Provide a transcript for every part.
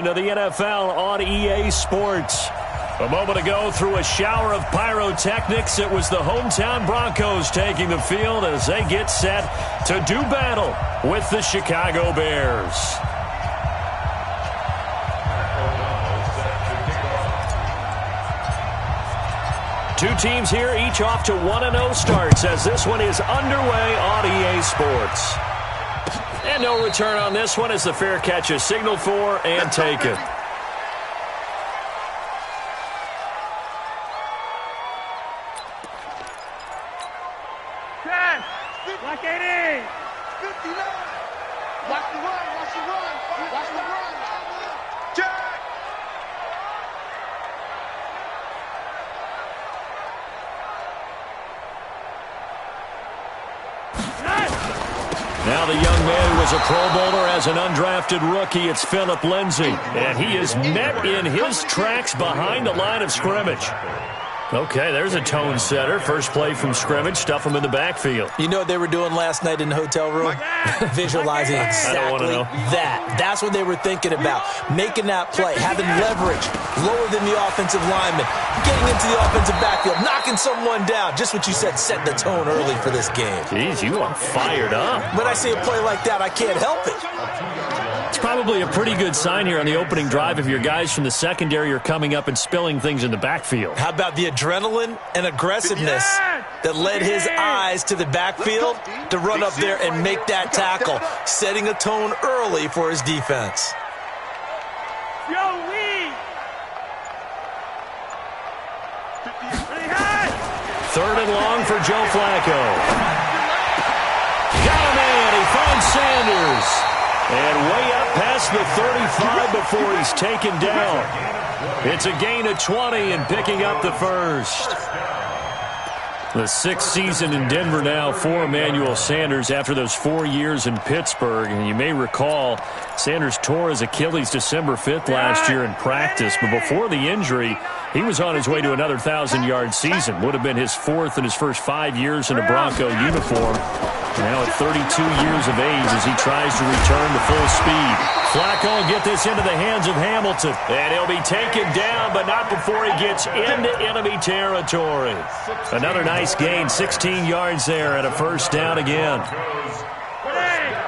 To the NFL on EA Sports. A moment ago, through a shower of pyrotechnics, it was the hometown Broncos taking the field as they get set to do battle with the Chicago Bears. Two teams here, each off to 1-0 starts as this one is underway on EA Sports. And no return on this one as the fair catch is signaled for and taken. Watch 80. 59. Watch the run. Watch the run. Watch the run. Check. Now the young man who was a Pro Bowler as an undrafted rookie, it's Phillip Lindsay. And he is met in his tracks behind the line of scrimmage. Okay, there's a tone setter. First play from scrimmage, stuff him in the backfield. You know what they were doing last night in the hotel room? Visualizing exactly that. That's what they were thinking about. Making that play, having leverage, lower than the offensive lineman, getting into the offensive backfield, knocking someone down. Just what you said, set the tone early for this game. Jeez, you are fired up. When I see a play like that, I can't help it. It's probably a pretty good sign here on the opening drive if your guys from the secondary are coming up and spilling things in the backfield. How about the adrenaline and aggressiveness that led his eyes to the backfield to run up there and make that tackle, setting a tone early for his defense. Third and long for Joe Flacco. Got a man. He finds Sanders. And way up past the 35 before he's taken down. It's a gain of 20 and picking up the first. The sixth season in Denver now for Emmanuel Sanders after those 4 years in Pittsburgh. And you may recall Sanders tore his Achilles December 5th last year in practice. But before the injury, he was on his way to another 1,000-yard season. Would have been his fourth in his first 5 years in a Bronco uniform. Now at 32 years of age as he tries to return to full speed. Flacco will get this into the hands of Hamilton. And he'll be taken down, but not before he gets into enemy territory. Another nice gain, 16 yards there and a first down again.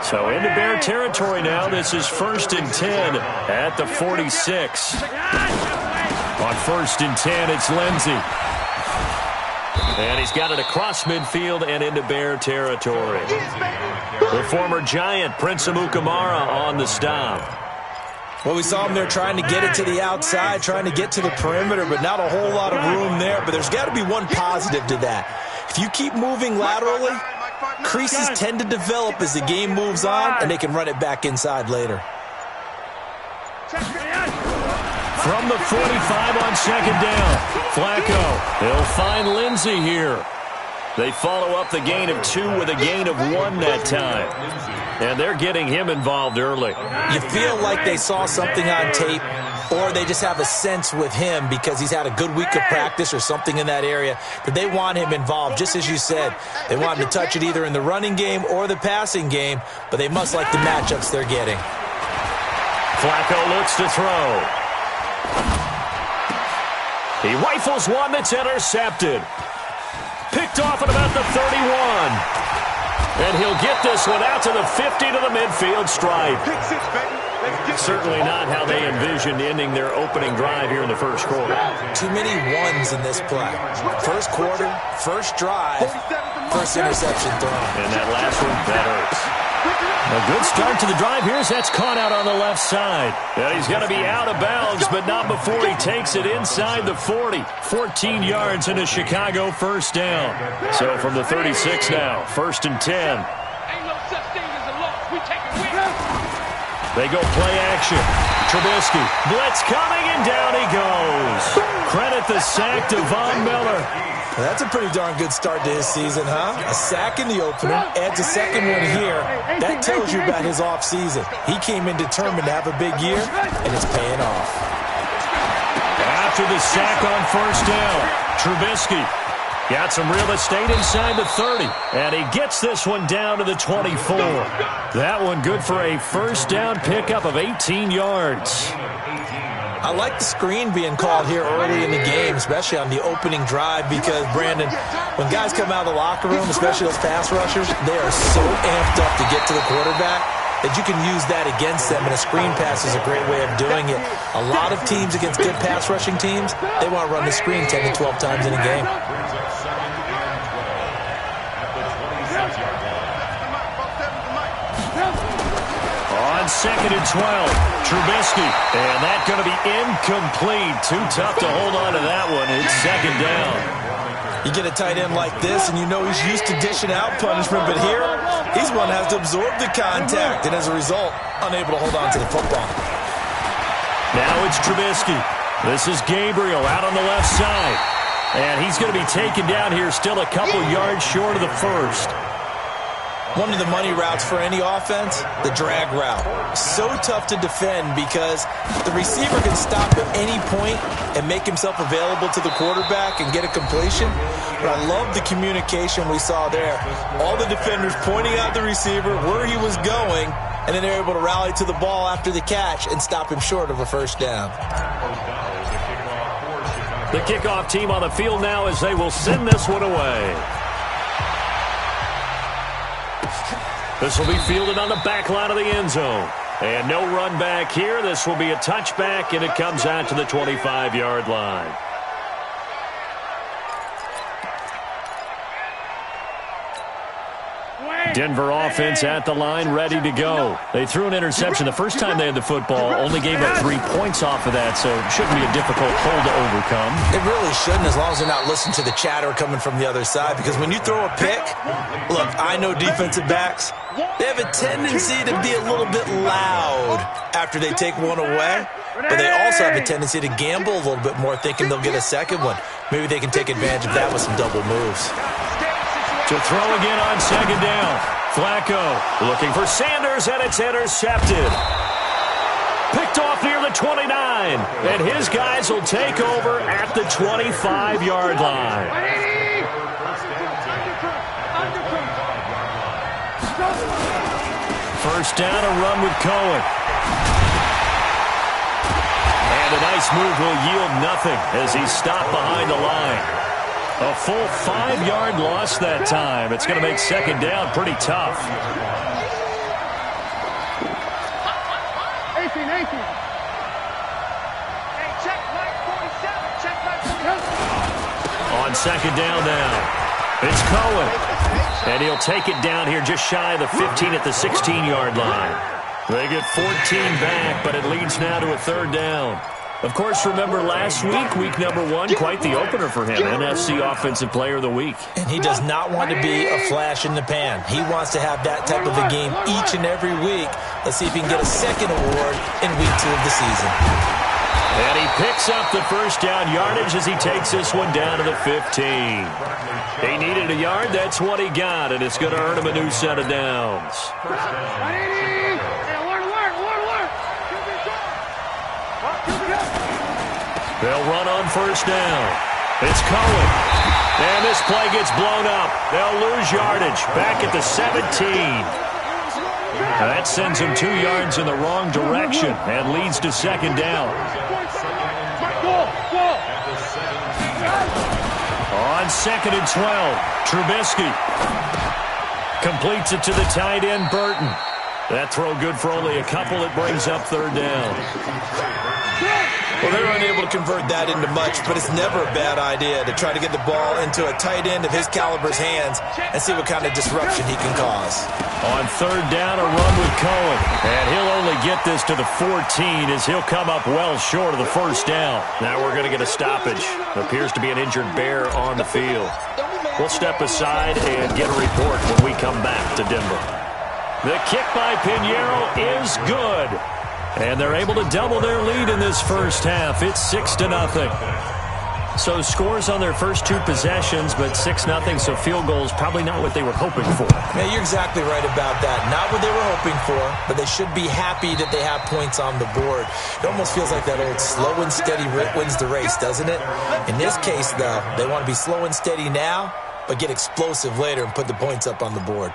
So into Bear territory now. This is 1st and 10 at the 46. On 1st and 10, it's Lindsay. And he's got it across midfield and into Bear territory. The former Giant, Prince Amukamara, on the stop. Well, we saw him there trying to get it to the outside, trying to get to the perimeter, but not a whole lot of room there. But there's got to be one positive to that. If you keep moving laterally, creases tend to develop as the game moves on, and they can run it back inside later. From the 45 on second down, Flacco. They'll find Lindsay here. They follow up the gain of 2 with a gain of 1 that time. And they're getting him involved early. You feel like they saw something on tape, or they just have a sense with him because he's had a good week of practice or something in that area that they want him involved. Just as you said, they want him to touch it either in the running game or the passing game, but they must like the matchups they're getting. Flacco looks to throw. He rifles one that's intercepted. Picked off at about the 31. And he'll get this one out to the 50 to the midfield stripe. Certainly not how they envisioned ending their opening drive here in the first quarter. Too many ones in this play. First quarter, first drive, first interception thrown. And that last one, that hurts. A good start to the drive here as that's caught out on the left side. And he's going to be out of bounds, but not before he takes it inside the 40. 14 yards and a Chicago first down. So from the 36 now, 1st and 10. Ain't no such thing as a loss. We take it with us. They go play action. Trubisky, blitz coming, and down he goes. Credit the sack to Von Miller. Well, that's a pretty darn good start to his season, huh? A sack in the opener, adds a second one here. That tells you about his offseason. He came in determined to have a big year, and it's paying off. After the sack on first down, Trubisky. Got some real estate inside the 30. And he gets this one down to the 24. That one good for a first down pickup of 18 yards. I like the screen being called here early in the game, especially on the opening drive, because, Brandon, when guys come out of the locker room, especially those pass rushers, they are so amped up to get to the quarterback that you can use that against them, and a screen pass is a great way of doing it. A lot of teams against good pass rushing teams, they want to run the screen 10 to 12 times in a game. On 2nd and 12, Trubisky, and that's going to be incomplete. Too tough to hold on to that one. It's 2nd down. You get a tight end like this, and you know he's used to dishing out punishment, but here, he's one that has to absorb the contact, and as a result, unable to hold on to the football. Now it's Trubisky. This is Gabriel out on the left side, and he's going to be taken down here, still a couple yards short of the first. One of the money routes for any offense, the drag route. So tough to defend because the receiver can stop at any point and make himself available to the quarterback and get a completion. But I love the communication we saw there. All the defenders pointing out the receiver, where he was going, and then they're able to rally to the ball after the catch and stop him short of a first down. The kickoff team on the field now as they will send this one away. This will be fielded on the back line of the end zone. And no run back here. This will be a touchback, and it comes out to the 25-yard line. Denver offense at the line, ready to go. They threw an interception the first time they had the football, only gave up 3 points off of that, so it shouldn't be a difficult hole to overcome. It really shouldn't, as long as they're not listening to the chatter coming from the other side, because when you throw a pick, look, I know defensive backs, they have a tendency to be a little bit loud after they take one away, but they also have a tendency to gamble a little bit more, thinking they'll get a second one. Maybe they can take advantage of that with some double moves. To throw again on 2nd down. Flacco looking for Sanders, and it's intercepted. Picked off near the 29, and his guys will take over at the 25-yard line. First down, a run with Cohen. And a nice move will yield nothing as he's stopped behind the line. A full 5-yard loss that time. It's going to make 2nd down pretty tough. 18. Hey, check line 47. Check line 47. On 2nd down now, it's Cohen. And he'll take it down here just shy of the 15 at the 16-yard line. They get 14 back, but it leads now to a 3rd down. Of course, remember last week, week number 1, quite the opener for him, NFC Offensive Player of the Week. And he does not want to be a flash in the pan. He wants to have that type of a game each and every week. Let's see if he can get a second award in week 2 of the season. And he picks up the first down yardage as he takes this one down to the 15. He needed a yard, that's what he got, and it's going to earn him a new set of downs. They'll run on first down. It's Cohen. And this play gets blown up. They'll lose yardage. Back at the 17. That sends him 2 yards in the wrong direction and leads to 2nd down. On 2nd and 12, Trubisky completes it to the tight end, Burton. That throw good for only a couple. It brings up 3rd down. Well, they're unable to convert that into much, but it's never a bad idea to try to get the ball into a tight end of his caliber's hands and see what kind of disruption he can cause. On 3rd down, a run with Cohen. And he'll only get this to the 14 as he'll come up well short of the first down. Now we're going to get a stoppage. Appears to be an injured Bear on the field. We'll step aside and get a report when we come back to Denver. The kick by Pinheiro is good. And they're able to double their lead in this first half. It's 6-0. So scores on their first 2 possessions, but 6-0, so field goals probably not what they were hoping for. Yeah, you're exactly right about that. Not what they were hoping for, but they should be happy that they have points on the board. It almost feels like that old slow and steady wins the race, doesn't it? In this case, though, they want to be slow and steady now, but get explosive later and put the points up on the board.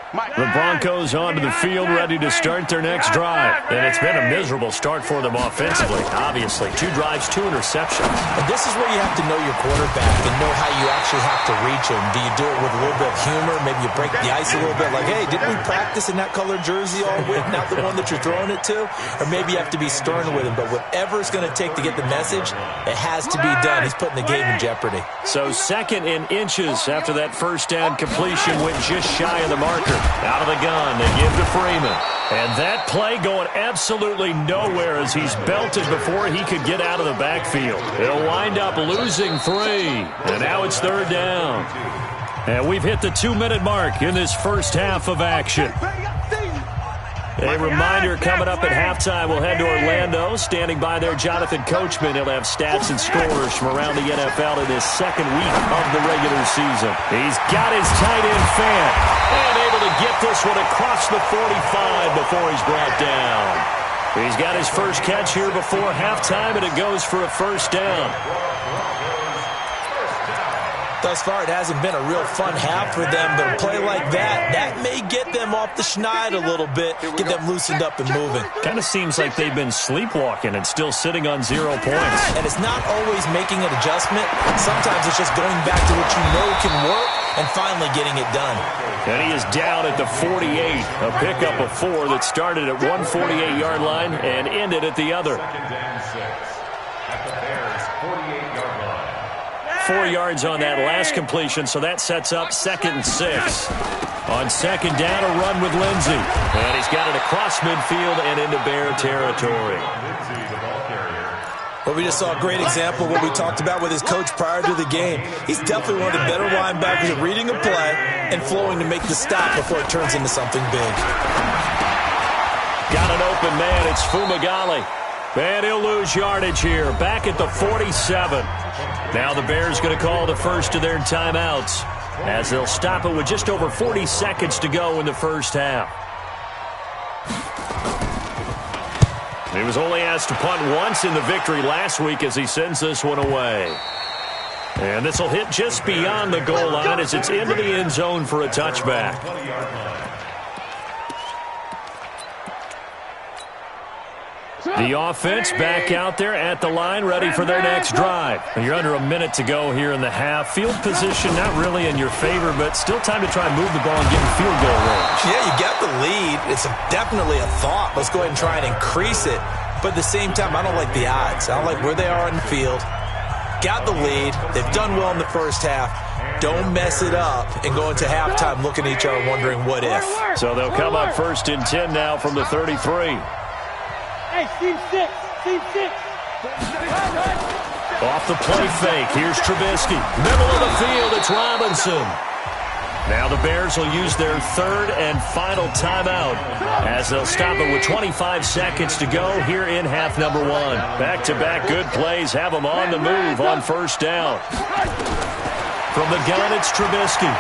The Broncos onto the field, ready to start their next drive. And it's been a miserable start for them offensively, obviously. 2 drives, 2 interceptions. And this is where you have to know your quarterback and know how you actually have to reach him. Do you do it with a little bit of humor? Maybe you break the ice a little bit, like, hey, didn't we practice in that colored jersey all week, not the one that you're throwing it to? Or maybe you have to be stern with him. But whatever it's going to take to get the message, it has to be done. He's putting the game in jeopardy. So 2nd and inches after that first down completion went just shy of the marker. Out of the gun, they give to Freeman. And that play going absolutely nowhere as he's belted before he could get out of the backfield. He'll wind up losing 3. And now it's 3rd down. And we've hit the 2-minute mark in this first half of action. A reminder coming up at halftime, we'll head to Orlando. Standing by there, Jonathan Coachman. He'll have stats and scores from around the NFL in his 2nd week of the regular season. He's got his tight end fan and able to get this one across the 45 before he's brought down. He's got his first catch here before halftime, and it goes for a first down. Thus far, it hasn't been a real fun half for them, but a play like that may get them off the schneid a little bit, get them loosened up and moving. Kind of seems like they've been sleepwalking and still sitting on 0 points. And it's not always making an adjustment. Sometimes it's just going back to what you know can work and finally getting it done. And he is down at the 48, a pickup of 4 that started at 148-yard line and ended at the other. 4 yards on that last completion, so that sets up 2nd and 6. On 2nd down, a run with Lindsey. And he's got it across midfield and into Bear territory. Well, we just saw a great example of what we talked about with his coach prior to the game. He's definitely one of the better linebackers at reading a play and flowing to make the stop before it turns into something big. Got an open man. It's Fumagalli. And he'll lose yardage here. Back at the 47. Now the Bears going to call the first of their timeouts as they'll stop it with just over 40 seconds to go in the first half. He was only asked to punt once in the victory last week as he sends this one away. And this will hit just beyond the goal line as it's into the end zone for a touchback. The offense back out there at the line, ready for their next drive. You're under a minute to go here in the half. Field position not really in your favor, but still time to try and move the ball and get in field goal range. Yeah, you got the lead. It's definitely a thought. Let's go ahead and try and increase it. But at the same time, I don't like the odds. I don't like where they are in the field. Got the lead. They've done well in the first half. Don't mess it up and go into halftime looking at each other wondering what if. So they'll come up 1st and 10 now from the 33. Hey, team 6. Team 6. Off the play fake. Here's Trubisky. Middle of the field. It's Robinson. Now the Bears will use their 3rd and final timeout as they'll stop it with 25 seconds to go here in half number 1. Back-to-back good plays have them on the move on 1st down. From the gun, it's Trubisky.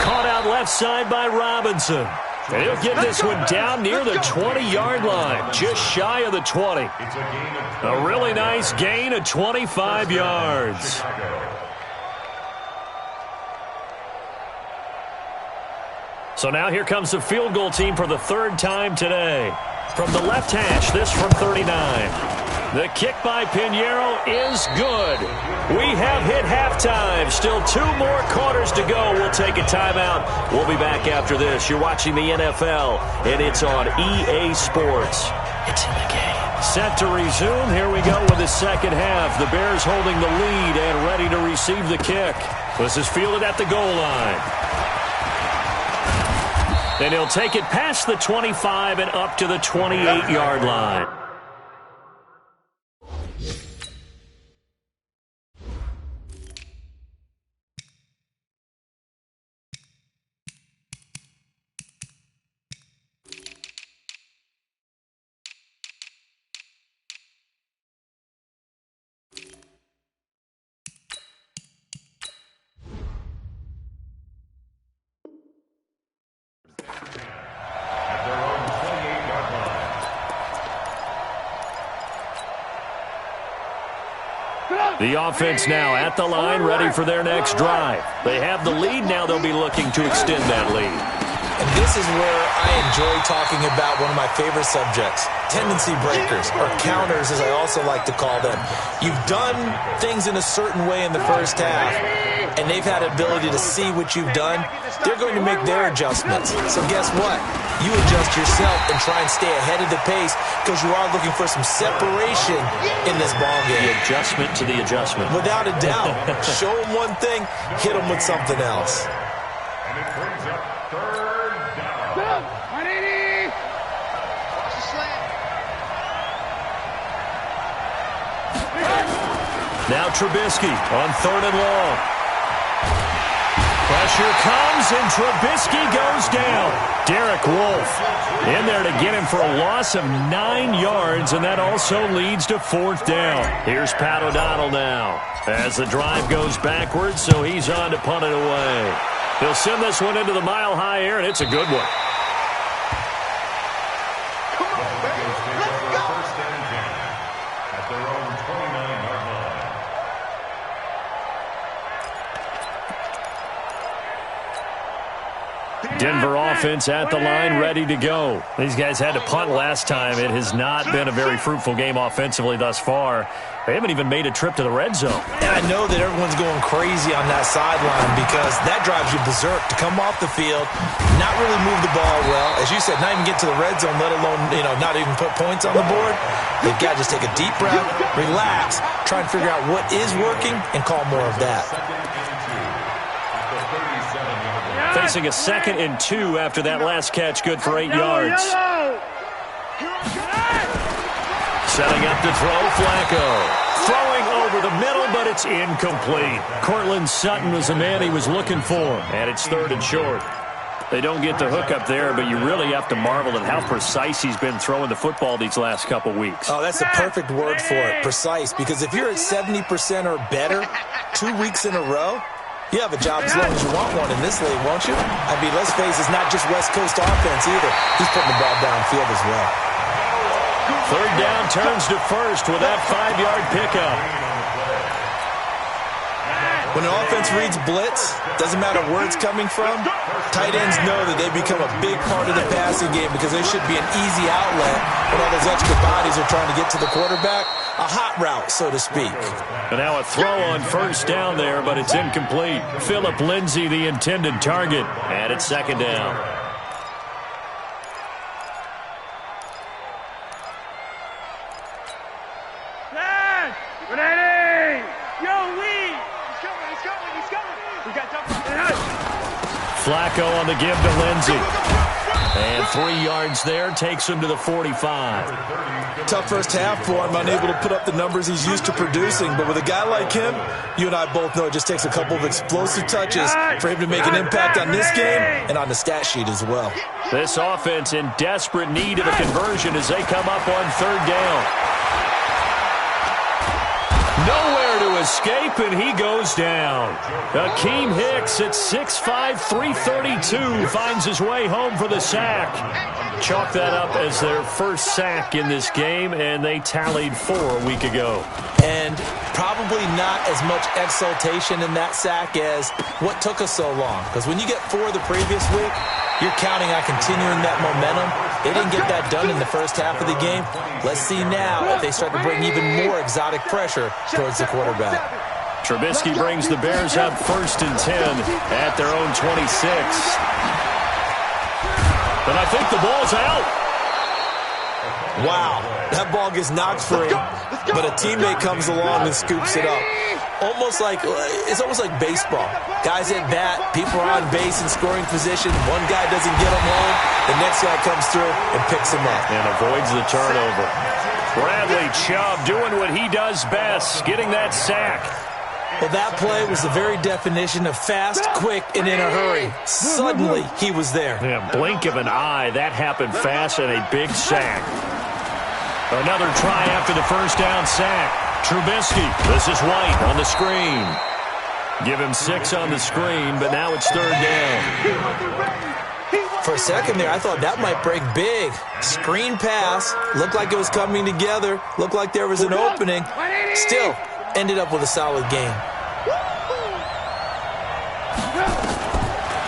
Caught out left side by Robinson. And he'll get this one down near the 20-yard line, just shy of the 20. A really nice gain of 25 yards. So now here comes the field goal team for the 3rd time today. From the left hash, this from 39. The kick by Pinheiro is good. We have hit halftime. Still 2 more quarters to go. We'll take a timeout. We'll be back after this. You're watching the NFL, and it's on EA Sports. It's in the game. Set to resume. Here we go with the second half. The Bears holding the lead and ready to receive the kick. This is fielded at the goal line. Then he'll take it past the 25 and up to the 28-yard line. The offense now at the line, ready for their next drive. They have the lead. Now they'll be looking to extend that lead. And this is where I enjoy talking about one of my favorite subjects, tendency breakers, or counters as I also like to call them. You've done things in a certain way in the first half, and they've had the ability to see what you've done. They're going to make their adjustments. So guess what? You adjust yourself and try and stay ahead of the pace because you are looking for some separation in this ball game. The adjustment to the adjustment. Without a doubt. Show them one thing, hit them with something else. And it brings up third down. 180. Watch the slant. Now Trubisky on 3rd and long. Pressure comes, and Trubisky goes down. Derek Wolfe in there to get him for a loss of 9 yards, and that also leads to 4th down. Here's Pat O'Donnell now as the drive goes backwards, so he's on to punt it away. He'll send this one into the mile-high air, and it's a good one. Come on, baby. Let's go. First and 10 at their own 29-yard line. Denver offense at the line, ready to go. These guys had to punt last time. It has not been a very fruitful game offensively thus far. They haven't even made a trip to the red zone. And I know that everyone's going crazy on that sideline because that drives you berserk to come off the field, not really move the ball well. As you said, not even get to the red zone, let alone, not even put points on the board. They've got to just take a deep breath, relax, try and figure out what is working, and call more of that. Facing a 2nd and 2 after that last catch, good for 8 yards. Setting up to throw, Flacco. Throwing over the middle, but it's incomplete. Cortland Sutton was the man he was looking for, and it's 3rd and short. They don't get the hook up there, but you really have to marvel at how precise he's been throwing the football these last couple weeks. Oh, that's the perfect word for it, precise, because if you're at 70% or better 2 weeks in a row, you have a job as long as you want one in this league, won't you? I mean, let's face it, it's not just West Coast offense either. He's putting the ball downfield as well. 3rd down turns to 1st with that 5-yard pickup. When an offense reads blitz, doesn't matter where it's coming from, tight ends know that they become a big part of the passing game because they should be an easy outlet when all those extra bodies are trying to get to the quarterback. A hot route, so to speak. And now a throw on 1st down there, but it's incomplete. Phillip Lindsay, the intended target, and it's 2nd down. Dad! 180. Yo, Lee! He's coming. We got double. Flacco on the give to Lindsay. And 3 yards there takes him to the 45. Tough first half for him, unable to put up the numbers he's used to producing. But with a guy like him, you and I both know it just takes a couple of explosive touches for him to make an impact on this game and on the stat sheet as well. This offense in desperate need of a conversion as they come up on 3rd down. Nowhere to escape, and he goes down. Akeem Hicks at 6'5", 332 finds his way home for the sack. Chalk that up as their first sack in this game, and they tallied 4 a week ago. And probably not as much exultation in that sack as what took us so long. Because when you get 4 the previous week, you're counting on continuing that momentum. They didn't get that done in the first half of the game. Let's see now if they start to bring even more exotic pressure towards the quarterback. Trubisky brings the Bears up 1st and 10 at their own 26. And I think the ball's out. Wow, that ball gets knocked free, but a teammate comes along and scoops it up. It's almost like baseball. Guys at bat, people are on base in scoring position. One guy doesn't get him home, the next guy comes through and picks him up. And avoids the turnover. Bradley Chubb doing what he does best, getting that sack. Well, that play was the very definition of fast, quick, and in a hurry. Suddenly, he was there. Yeah, blink of an eye. That happened fast and a big sack. Another try after the first down sack. Trubisky, this is White on the screen. Give him 6 on the screen, but now it's 3rd down. For a second there, I thought that might break big. Screen pass, looked like it was coming together, looked like there was an opening. Still, ended up with a solid game.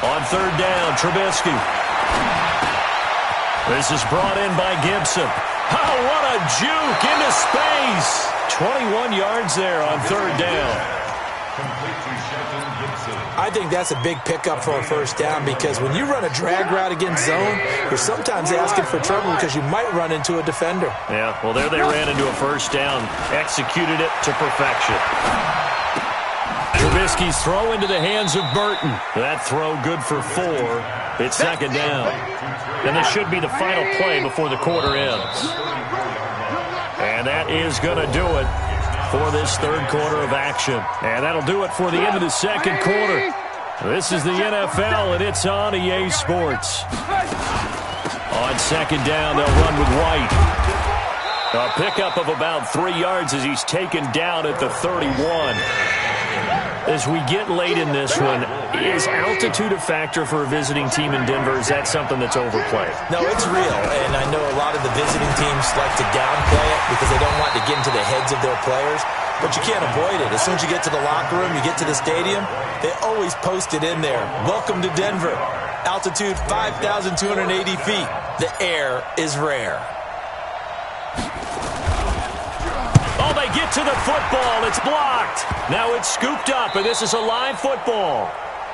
On third down, Trubisky. This is brought in by Gibson. Oh, what a juke into space. 21 yards there on third down. I think that's a big pickup for a first down because when you run a drag route against zone, you're sometimes asking for trouble because you might run into a defender. Yeah, well, there they ran into a first down, executed it to perfection. Trubisky's throw into the hands of Burton. That throw good for 4. It's second down. And this should be the final play before the quarter ends. And that is going to do it for this third quarter of action. And that'll do it for the end of the second quarter. This is the NFL, and it's on EA Sports. On second down, they'll run with White. A pickup of about 3 yards as he's taken down at the 31. As we get late in this one, is altitude a factor for a visiting team in Denver? Is that something that's overplayed? No, it's real, and I know a lot of the visiting teams like to downplay it because they don't want to get into the heads of their players, but you can't avoid it. As soon as you get to the locker room, you get to the stadium, they always post it in there. Welcome to Denver. Altitude 5,280 feet. The air is rare. Oh, they get to the football. It's blocked. Now it's scooped up, and this is a live football.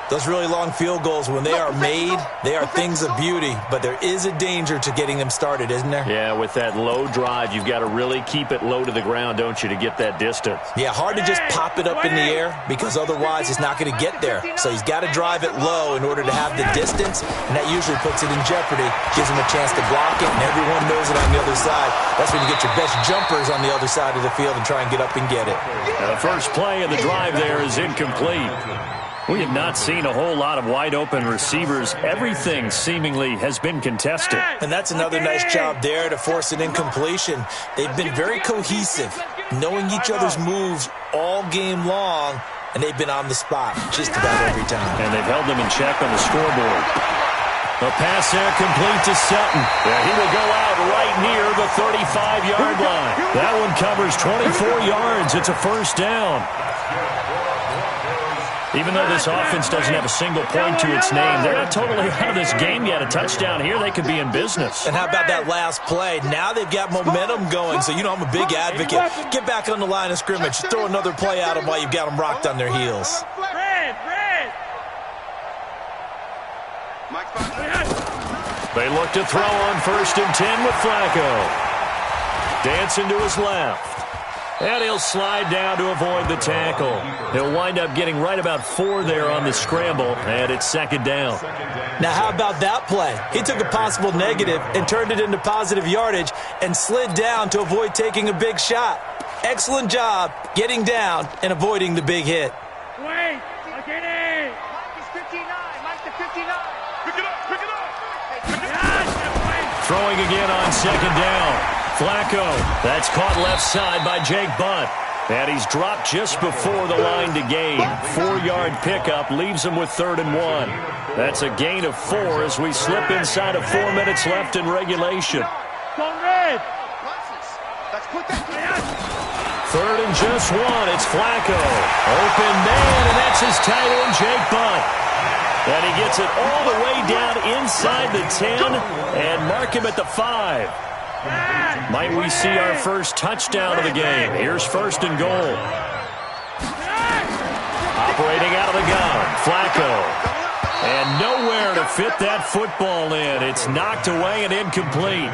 Those really long field goals, when they are made, they are things of beauty, but there is a danger to getting them started, isn't there? Yeah, with that low drive, you've got to really keep it low to the ground, don't you, to get that distance? Yeah, hard to just pop it up in the air because otherwise it's not going to get there. So he's got to drive it low in order to have the distance, and that usually puts it in jeopardy, gives him a chance to block it, and everyone knows it on the other side. That's when you get your best jumpers on the other side of the field and try and get up and get it. Now, the first play of the drive there is incomplete. We have not seen a whole lot of wide-open receivers. Everything seemingly has been contested. And that's another nice job there to force an incompletion. They've been very cohesive, knowing each other's moves all game long, and they've been on the spot just about every time. And they've held them in check on the scoreboard. A pass there complete to Sutton. Yeah, he will go out right near the 35-yard line. That one covers 24 yards. It's a first down. Even though this offense doesn't have a single point to its name, they're not totally out of this game yet. A touchdown here, they could be in business. And how about that last play? Now they've got momentum going, so you know I'm a big advocate. Get back on the line of scrimmage. Throw another play at them while you've got them rocked on their heels. They look to throw on 1st and 10 with Flacco. Dancing to his left. And he'll slide down to avoid the tackle. He'll wind up getting right about 4 there on the scramble, and it's second down. Now, how about that play? He took a possible negative and turned it into positive yardage and slid down to avoid taking a big shot. Excellent job getting down and avoiding the big hit. Wait, get in. Mike is 59. Mike to 59. Pick it up, pick it up. Throwing again on second down. Flacco, that's caught left side by Jake Butt. And he's dropped just before the line to gain. 4-yard pickup leaves him with 3rd and 1. That's a gain of 4 as we slip inside of 4 minutes left in regulation. 3rd and just 1. It's Flacco. Open man, and that's his tight end, Jake Butt. And he gets it all the way down inside the 10 and mark him at the 5. Might we see our first touchdown of the game? Here's 1st and goal. Operating out of the gun, Flacco. And nowhere to fit that football in. It's knocked away and incomplete.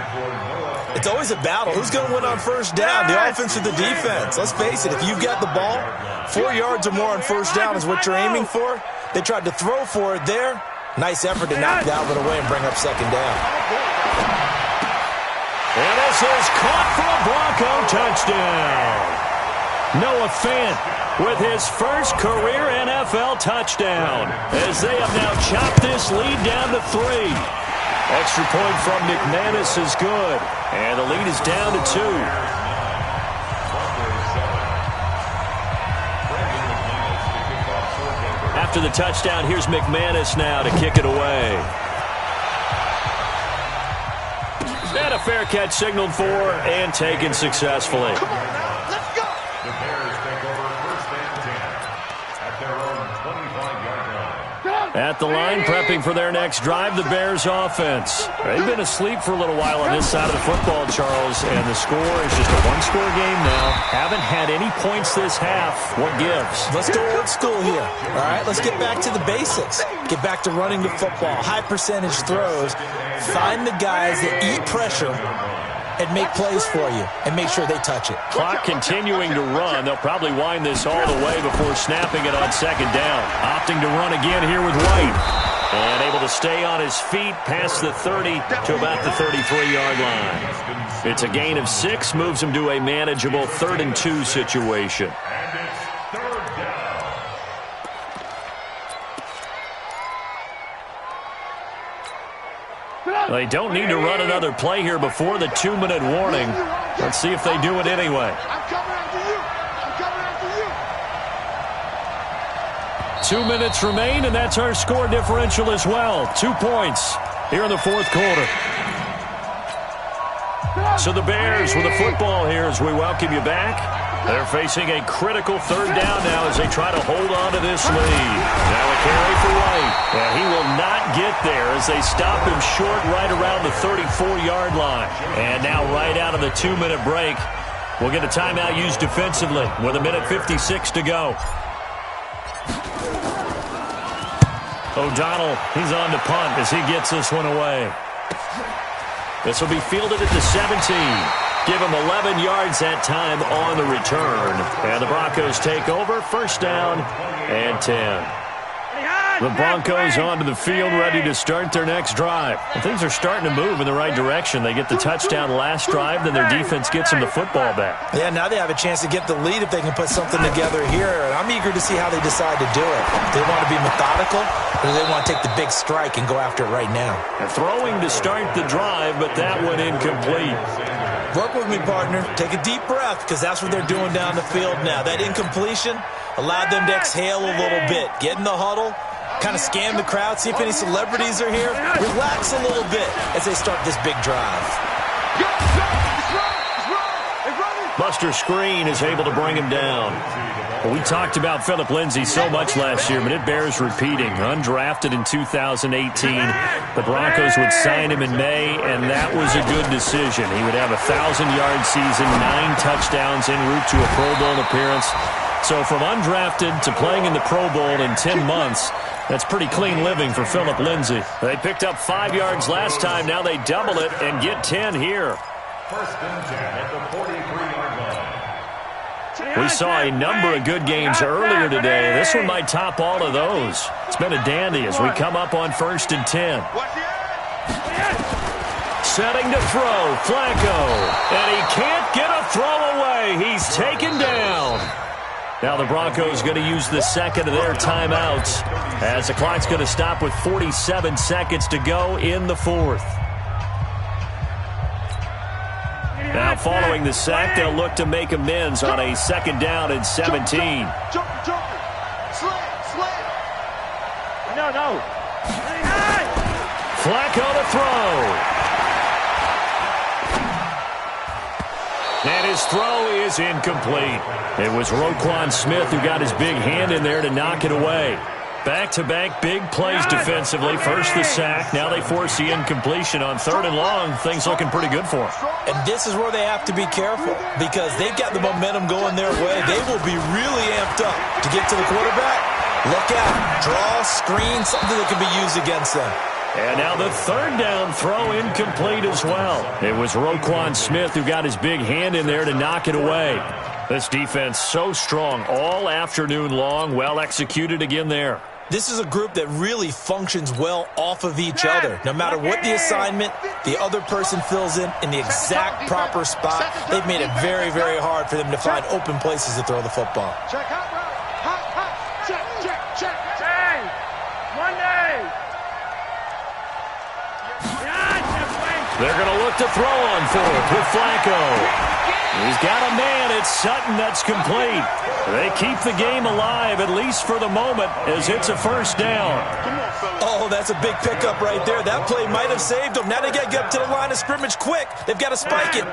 It's always a battle. Who's going to win on first down, the offense or the defense? Let's face it, if you've got the ball, 4 yards or more on first down is what you're aiming for. They tried to throw for it there. Nice effort to knock Dalvin away and bring up second down. And this is caught for a Bronco touchdown. Noah Fant with his first career NFL touchdown as they have now chopped this lead down to 3. Extra point from McManus is good, and the lead is down to 2. After the touchdown, here's McManus now to kick it away. And a fair catch signaled for and taken successfully. Come on now, let's go. The Bears take over At the line, prepping for their next drive, the Bears offense. They've been asleep for a little while on this side of the football, Charles, and the score is just a one-score game now. Haven't had any points this half. What gives? Let's go old school here. All right, let's get back to the basics. Get back to running the football, high percentage throws. Find the guys that eat pressure and make plays for you, and make sure they touch it. Clock continuing to run. They'll probably wind this all the way before snapping it on second down. Opting to run again here with White. And able to stay on his feet past the 30 to about the 33-yard line. It's a gain of 6, moves him to a manageable 3rd and 2 situation. They don't need to run another play here before the 2-minute warning. Let's see if they do it anyway. I'm coming after you. I'm coming after you. 2 minutes remain, and that's our score differential as well. 2 points here in the 4th quarter. So the Bears with the football here as we welcome you back. They're facing a critical 3rd down now as they try to hold on to this lead. Now a carry for White. And he will not get there as they stop him short right around the 34-yard line. And now right out of the 2-minute break, we'll get a timeout used defensively with 1:56 to go. O'Donnell, he's on to punt as he gets this one away. This will be fielded at the 17. Give him 11 yards that time on the return. And the Broncos take over. 1st down and 10. The Broncos onto the field ready to start their next drive. And things are starting to move in the right direction. They get the touchdown last drive, then their defense gets them the football back. Yeah, now they have a chance to get the lead if they can put something together here. And I'm eager to see how they decide to do it. Do they want to be methodical, or do they want to take the big strike and go after it right now? Throwing to start the drive, but that one incomplete. Work with me, partner. Take a deep breath, because that's what they're doing down the field now. That incompletion allowed them to exhale a little bit. Get in the huddle, kind of scan the crowd, see if any celebrities are here. Relax a little bit as they start this big drive. Buster Screen is able to bring him down. Well, we talked about Philip Lindsay so much last year, but it bears repeating. Undrafted in 2018. The Broncos would sign him in May, and that was a good decision. He would have a 1,000-yard season, 9 touchdowns en route to a Pro Bowl appearance. So from undrafted to playing in the Pro Bowl in 10 months, that's pretty clean living for Philip Lindsay. They picked up 5 yards last time. Now they double it and get 10 here. 1st and 10 at the 43-yard line. We saw a number of good games earlier today. This one might top all of those. It's been a dandy as we come up on 1st and 10. Setting to throw, Flacco. And he can't get a throw away. He's taken down. Now the Broncos going to use the second of their timeouts as the clock's going to stop with 47 seconds to go in the 4th. Now following the sack, they'll look to make amends on a 2nd down and 17. No. Flacco to throw. And his throw is incomplete. It was Roquan Smith who got his big hand in there to knock it away. Back-to-back big plays defensively. First the sack. Now they force the incompletion on 3rd and long. Things looking pretty good for them. And this is where they have to be careful because they've got the momentum going their way. They will be really amped up to get to the quarterback. Look out. Draw, screen, something that can be used against them. And now the 3rd down throw incomplete as well. It was Roquan Smith who got his big hand in there to knock it away. This defense so strong all afternoon long. Well executed again there. This is a group that really functions well off of each other. No matter what the assignment, the other person fills in the exact proper spot. They've made it very, very hard for them to find open places to throw the football. Check out, bro. Check. Hey, Monday. They're going to look to throw on 4th with Flacco. He's got a man. It's Sutton that's complete. They keep the game alive, at least for the moment, as it's a 1st down. Oh, that's a big pickup right there. That play might have saved them. Now they got to get up to the line of scrimmage quick. They've got to spike it.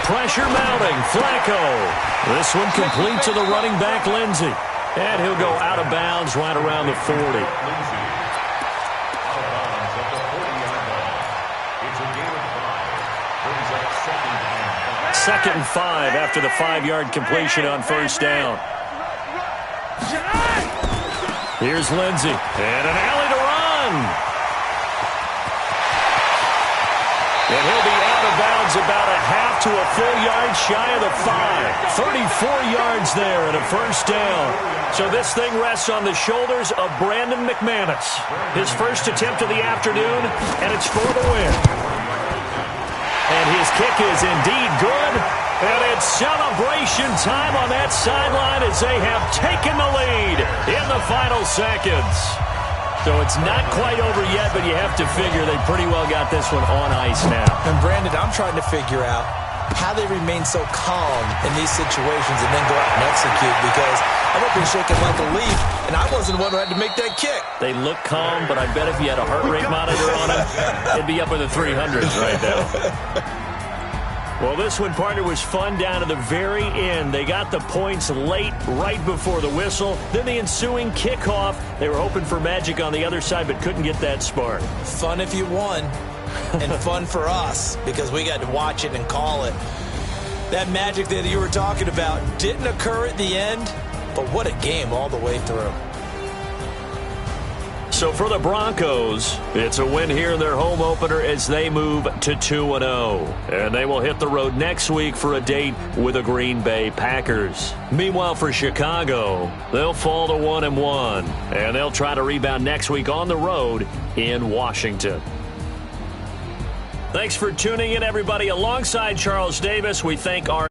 Pressure mounting. Flacco. This one complete to the running back, Lindsay. And he'll go out of bounds right around the 40. Second and 5 after the 5-yard completion on first down. Here's Lindsey. And an alley to run. And he'll be out of bounds about a half to a full yard shy of the 5. 34 yards there and a first down. So this thing rests on the shoulders of Brandon McManus. His first attempt of the afternoon, and it's for the win. And his kick is indeed good. And it's celebration time on that sideline as they have taken the lead in the final seconds. So it's not quite over yet, but you have to figure they pretty well got this one on ice now. And Brandon, I'm trying to figure out how they remain so calm in these situations and then go out and execute, because I'm up here shaking like a leaf, and I wasn't the one who had to make that kick. They look calm, but I bet if you had a heart rate monitor on it, it'd be up in the 300s right now. Well, this one, partner, was fun down to the very end. They got the points late, right before the whistle. Then the ensuing kickoff. They were hoping for magic on the other side, but couldn't get that spark. Fun if you won, and fun for us, because we got to watch it and call it. That magic that you were talking about didn't occur at the end, but what a game all the way through. So for the Broncos, it's a win here in their home opener as they move to 2-0. And they will hit the road next week for a date with the Green Bay Packers. Meanwhile, for Chicago, they'll fall to 1-1. And they'll try to rebound next week on the road in Washington. Thanks for tuning in, everybody. Alongside Charles Davis, we thank our